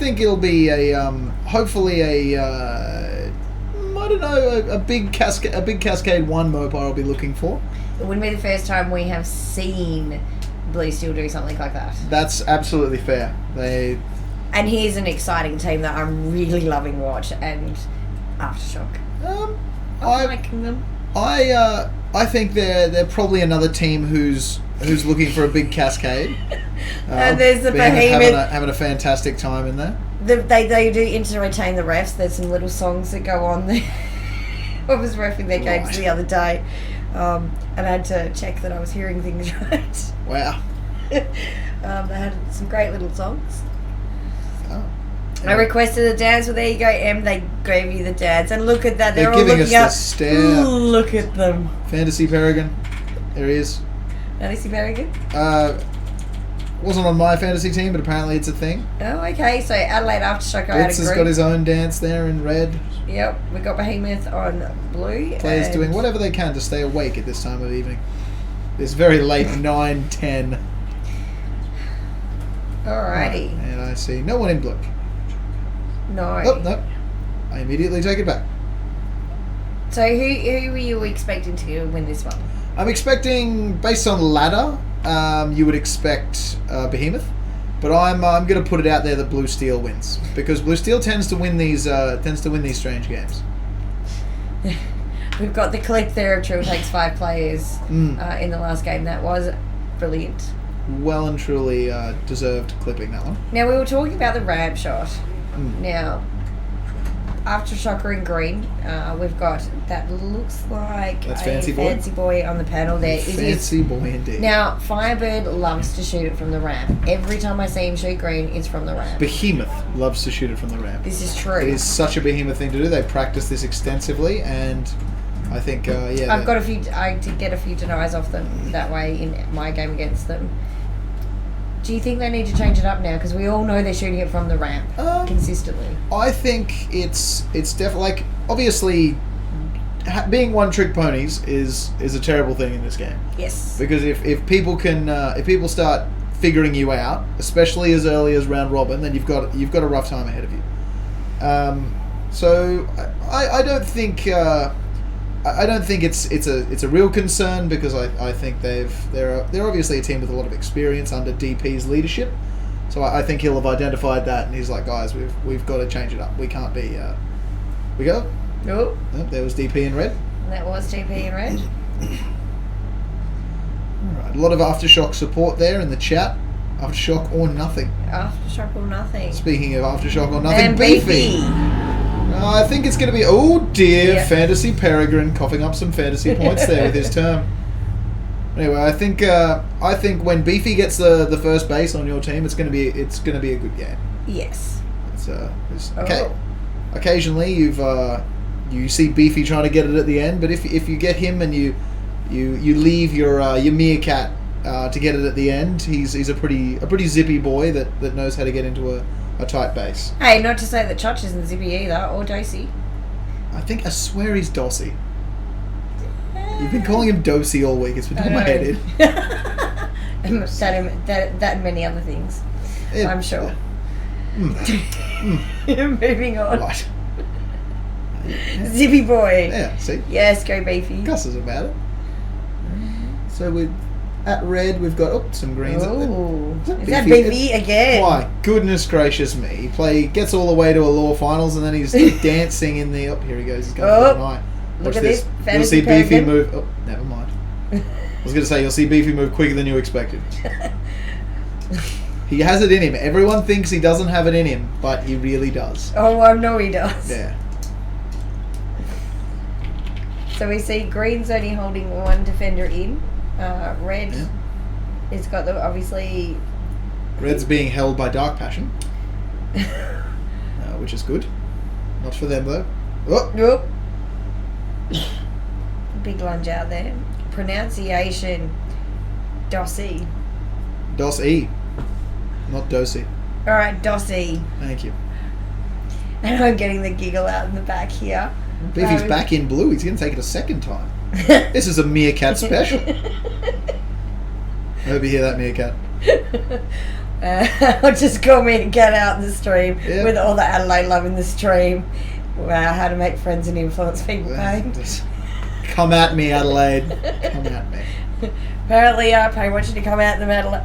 think it'll be a hopefully I don't know, a big Cascade 1 Mopar I'll be looking for. It wouldn't be the first time we have seen Blue Steel do something like that. That's absolutely fair. And here's an exciting team that I'm really loving watch, and Aftershock. I'm liking them. I think they're probably another team who's looking for a big Cascade. And there's the Behemoth having a fantastic time in there. They do entertain the refs. There's some little songs that go on there. I was reffing their games the other day, and I had to check that I was hearing things right. Wow. They had some great little songs. Oh. I requested a dance, well there you go, Em. They gave you the dance, and look at that. They're all giving looking us up. the stare. Look at them. Fantasy Peregrine. There he is. Fantasy Peregrine? Wasn't on my fantasy team, but apparently it's a thing. Oh, okay. So Adelaide Aftershock are out of Blitz has group. got his own dance there in red. Yep, we got Behemoth on blue. Players doing whatever they can to stay awake at this time of evening. This very late 9:10. Alrighty. And I see no one in blue. No. Oh, no. I immediately take it back. So who were you expecting to win this one? I'm expecting, based on ladder, you would expect Behemoth, but I'm going to put it out there that Blue Steel wins, because Blue Steel tends to win these strange games. We've got the clip there of Trill takes 5 players in the last game. That was brilliant. Well and truly deserved clipping, that one. Now, we were talking about the ramp shot. Now, Aftershock in green, we've got that looks like That's a fancy boy on the panel there. Fancy boy indeed. Now, Firebird loves to shoot it from the ramp. Every time I see him shoot green, it's from the ramp. Behemoth loves to shoot it from the ramp. This is true. It is such a Behemoth thing to do. They practice this extensively, and I think, I've got I did get a few denies off them that way in my game against them. Do you think they need to change it up now? Because we all know they're shooting it from the ramp consistently. I think it's definitely, like, obviously, being one-trick ponies is a terrible thing in this game. Yes. Because if people start figuring you out, especially as early as round robin, then you've got a rough time ahead of you. So I don't think it's a real concern, because I think they're obviously a team with a lot of experience under DP's leadership. So I think he'll have identified that, and he's like, guys, we've got to change it up. We can't be. We go. Oh. There was DP in red. That was DP in red. All right, a lot of Aftershock support there in the chat. Aftershock or nothing. Aftershock or nothing. Speaking of Aftershock or nothing, And Beefy. I think it's going to be... Oh, dear. Yep. Fantasy Peregrine coughing up some fantasy points there with his term. Anyway, I think when Beefy gets the first base on your team, it's going to be a good game. Yes. Okay. Occasionally, you see Beefy trying to get it at the end, but if you get him and you leave your meerkat to get it at the end, he's a pretty zippy boy that knows how to get into a tight base. Hey, not to say that Chotch isn't zippy either, or Dosey. I swear he's Dossy. You've been calling him Dosey all week. It's been doing my head in. that and many other things, I'm sure. Moving on. Right. Zippy boy. Yeah, see? Yes, go Beefy. Cusses about it. So at red, we've got some greens. Is that Beefy again? Why? Goodness gracious me. He gets all the way to a law finals, and then he's dancing in the... Oh, here he goes. He's going for an eye. Look at this. You'll see Beefy move... Oh, never mind. I was going to say, you'll see Beefy move quicker than you expected. He has it in him. Everyone thinks he doesn't have it in him, but he really does. Oh, I know he does. Yeah. So we see green's only holding one defender in. Red has got the, obviously... Red's being held by Dark Passion. Which is good. Not for them, though. Oh! Nope. Big lunge out there. Pronunciation. Dossy. Doss-E. Not Dosey. Alright, Dossy. Thank you. And I'm getting the giggle out in the back here. Beefy's back in blue. He's going to take it a second time. This is a meerkat special. I hope you hear that, meerkat. Or just call me and get out in the stream Yep. with all the Adelaide love in the stream. Wow, how to make friends and influence people, Payne. Just come at me, Adelaide. Come at me. Apparently, Payne wants you to come out in the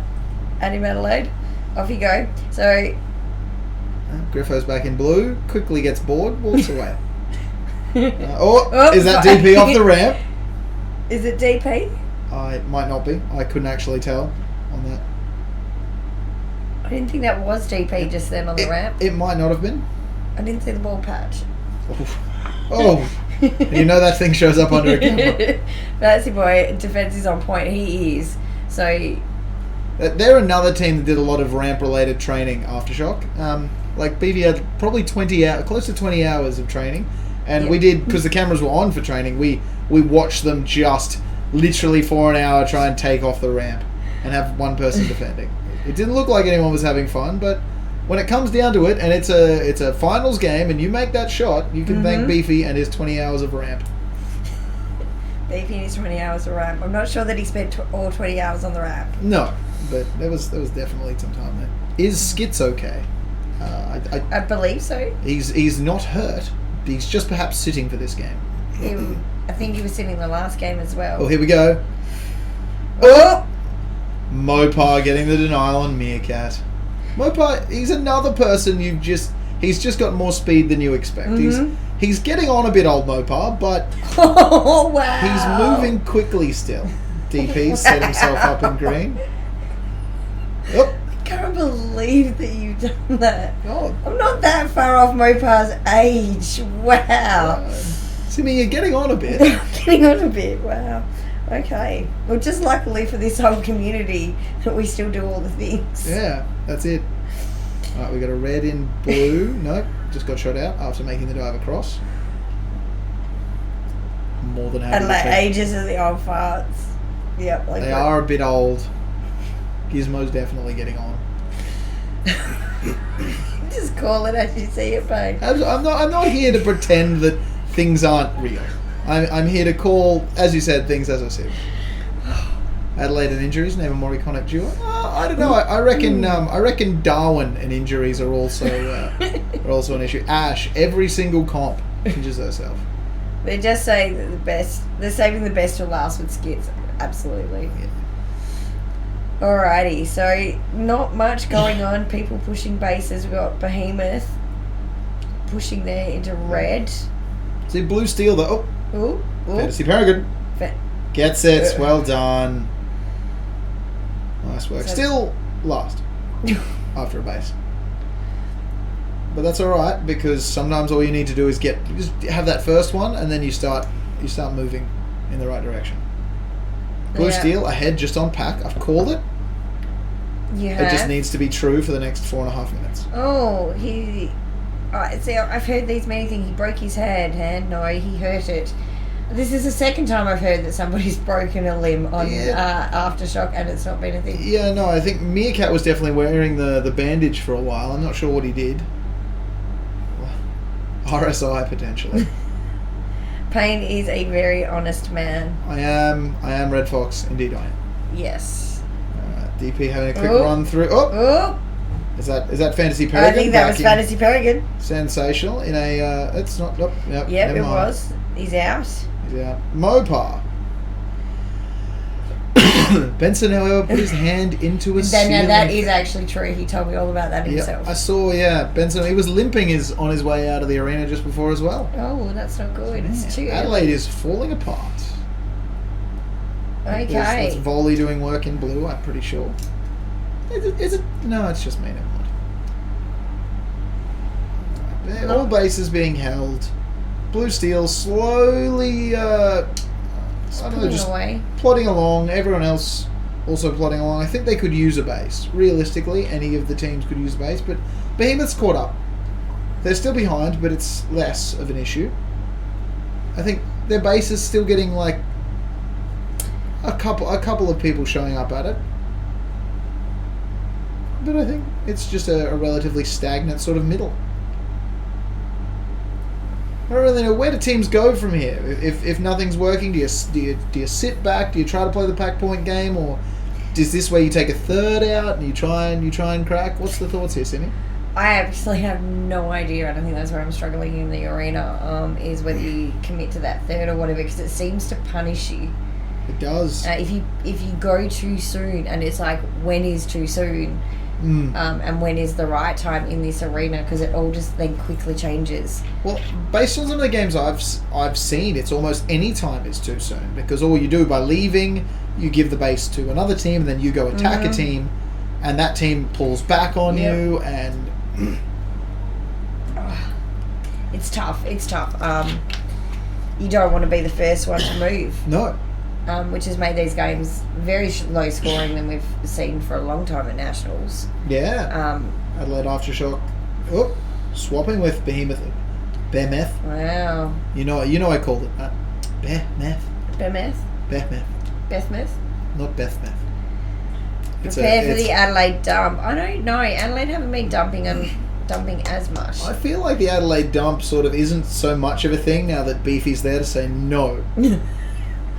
Adelaide. Off you go. So, Griffo's back in blue. Quickly gets bored. Walks away. Oh, Is that DP off the ramp? Is it DP? It might not be. I couldn't actually tell on that. I didn't think that was DP just then on the ramp. It might not have been. I didn't see the ball patch. Oh. You know that thing shows up under a camera. Fancy boy, defense is on point. He is. So they're another team that did a lot of ramp-related training. Aftershock. Like BV had probably close to 20 hours of training, and we did, because the cameras were on for training. We watched them just literally for an hour try and take off the ramp and have one person defending. It didn't look like anyone was having fun, but when it comes down to it, and it's a finals game, and you make that shot, you can thank Beefy and his 20 hours of ramp. Beefy and his 20 hours of ramp. I'm not sure that he spent all 20 hours on the ramp. No, but there was definitely some time there. Is Skits okay? I believe so. He's not hurt. He's just perhaps sitting for this game. I think he was sitting the last game as well. Oh, here we go. Oh! Mopar getting the denial on Meerkat. Mopar, he's another person he's just got more speed than you expect. He's getting on a bit, old Mopar, but oh, wow. he's moving quickly still. DP set himself up in green. Oh. I can't believe that you've done that. Oh. I'm not that far off Mopar's age. Wow. Simi, you're getting on a bit. Getting on a bit, wow. Okay. Well, just luckily for this whole community that we still do all the things. Yeah, that's it. Alright, we got a red in blue. Nope, just got shot out after making the dive across. More than happy And like to take. ages of the old farts. Yep. Like They that. are a bit old. Gizmo's definitely getting on. Just call it as you see it, babe. I'm not here to pretend that things aren't real. I'm here to call, as you said, things as I see them. Adelaide and injuries, name a more iconic duo. I don't know. I reckon Darwin and injuries are also an issue. Ash, every single comp injures herself. They're just saying that they're saving the best for last with Skits. Absolutely. Yeah. Alrighty, so not much going on. People pushing bases. We've got Behemoth pushing there into red. See, blue steel though. Ooh. Fantasy Peregrine. Gets it. Well done. Nice work. Still last after a base. But that's alright, because sometimes all you need to do is just have that first one, and then you start moving in the right direction. Blue steel ahead just on pack. I've called it. It just needs to be true for the next 4.5 minutes. Oh, see, I've heard these many things. He broke his hand. No, he hurt it. This is the second time I've heard that somebody's broken a limb on Aftershock, and it's not been a thing. Yeah, no, I think Meerkat was definitely wearing the bandage for a while. I'm not sure what he did. RSI potentially. Payne is a very honest man. I am Red Fox. Indeed I am. Yes. DP having a quick run through. Oh! Is that Fantasy Peregrine? I think that was Fantasy Peregrine. Sensational. In a... it's not... Nope, yep, it was. He's out. He's out. Mopar. Benson, however, put his hand into a ceiling. Now that is actually true. He told me all about that himself. I saw, Benson, he was limping on his way out of the arena just before as well. Oh, that's not good. It's too Adelaide is falling apart. Okay. That's volley doing work in blue, I'm pretty sure. Is it? No, it's just me. Never mind. All bases being held. Blue steel slowly, plodding along. Everyone else also plodding along. I think they could use a base. Realistically, any of the teams could use a base, but Behemoth's caught up. They're still behind, but it's less of an issue. I think their base is still getting like a couple of people showing up at it. But I think it's just a relatively stagnant sort of middle. I don't really know, where do teams go from here? If nothing's working, do you sit back? Do you try to play the pack point game, or is this where you take a third out and you try and crack? What's the thoughts here, Sydney? I actually have no idea, and I think that's where I'm struggling in the arena, is whether you commit to that third or whatever, because it seems to punish you. It does. If you go too soon, and it's like, when is too soon, and when is the right time in this arena, because it all just then quickly changes. Well, based on some of the games I've seen, it's almost any time is too soon, because all you do by leaving, you give the base to another team, and then you go attack a team, and that team pulls back on you, and it's tough. You don't want to be the first one to move. No. Which has made these games very low scoring than we've seen for a long time at Nationals. Yeah. Adelaide Aftershock. Oh, swapping with Behemoth. Wow. You know I called it that. Behemoth. Not Bethmeth. Prepare for the Adelaide dump. I don't know. Adelaide haven't been dumping as much. I feel like the Adelaide dump sort of isn't so much of a thing now that Beefy's there to say no.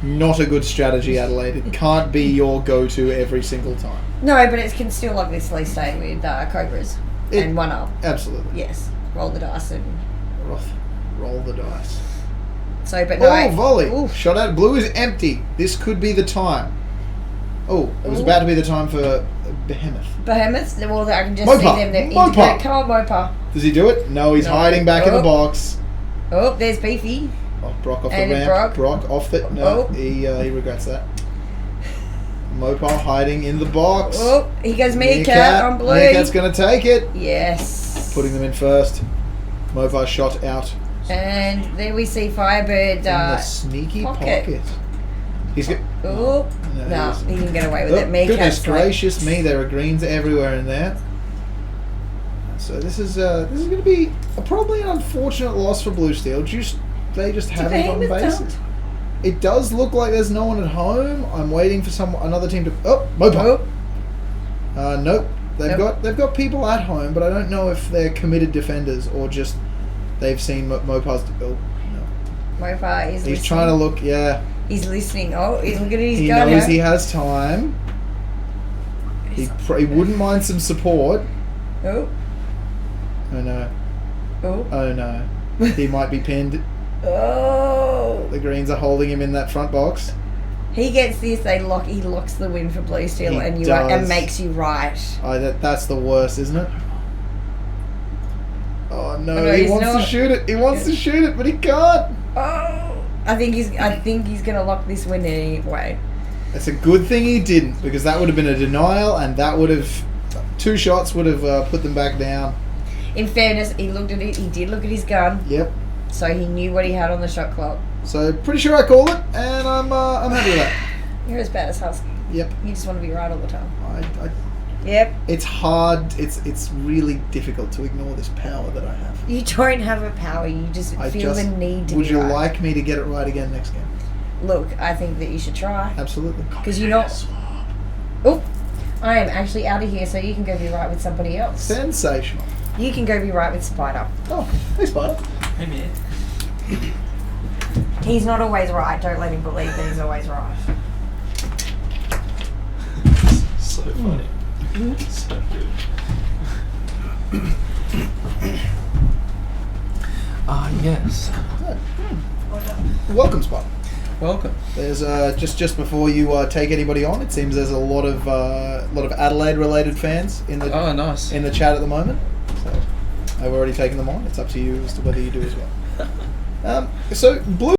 Not a good strategy, Adelaide. It can't be your go-to every single time. No, but it can still obviously stay with Cobras and one up. Absolutely. Yes. Roll the dice and... Roll the dice. So, but no... Oh, volley. Oof. Shot out. Blue is empty. This could be the time. Oh, it was about to be the time for Behemoth. Behemoth? Well, I can just Mopa. see them. They're integrated. Come on, Mopa. Does he do it? No, he's hiding back in the box. Oh, there's Beefy. Oh, Brock off the And ramp. Brock off the... No, he regrets that. Mopa hiding in the box. Oh, he goes Meerkat on blue. Meerkat's going to take it. Yes. Putting them in first. Mopa shot out. And there we see Firebird in the sneaky pocket. He's got... Oh, no, he didn't get away with it. Goodness gracious me, there are greens everywhere in there. So this is going to be probably an unfortunate loss for Blue Steel. They just haven't gotten bases. It does look like there's no one at home. I'm waiting for another team to... Oh, Mopa. Nope. They've got people at home, but I don't know if they're committed defenders or just they've seen Mopa's... Oh, no. Mopa is He's trying to look, yeah. He's listening. Oh, he's looking at his He gun. knows he has time. He wouldn't mind some support. Oh. Oh no. Oh. Oh no. He might be pinned. Oh. The Greens are holding him in that front box. He gets this. He locks the win for Blue Steel, and makes you right. That's the worst, isn't it? Oh no! He wants to shoot it. He wants to shoot it, but he can't. Oh. I think he's gonna lock this win anyway. It's a good thing he didn't, because that would have been a denial, and that would have 2 shots would have put them back down. In fairness, he looked at it. He did look at his gun. Yep. So he knew what he had on the shot clock. So pretty sure I called it, and I'm happy with that. You're as bad as Husky. Yep. You just want to be right all the time. Yep. It's hard. It's really difficult to ignore this power that I have. You don't have a power. You just feel the need to. Would be you right. like me to get it right again next game? Look, I think that you should try. Absolutely. Because you're not. Oh, I am actually out of here, so you can go be right with somebody else. Sensational. You can go be right with Spider. Oh, hey Spider. Hey man. He's not always right. Don't let him believe that he's always right. So funny. So good. Yes. Welcome, Spider. Welcome. There's just before you take anybody on, it seems there's a lot of Adelaide-related fans in the nice in the chat at the moment. So I've already taken them on. It's up to you as to whether you do as well. So Blue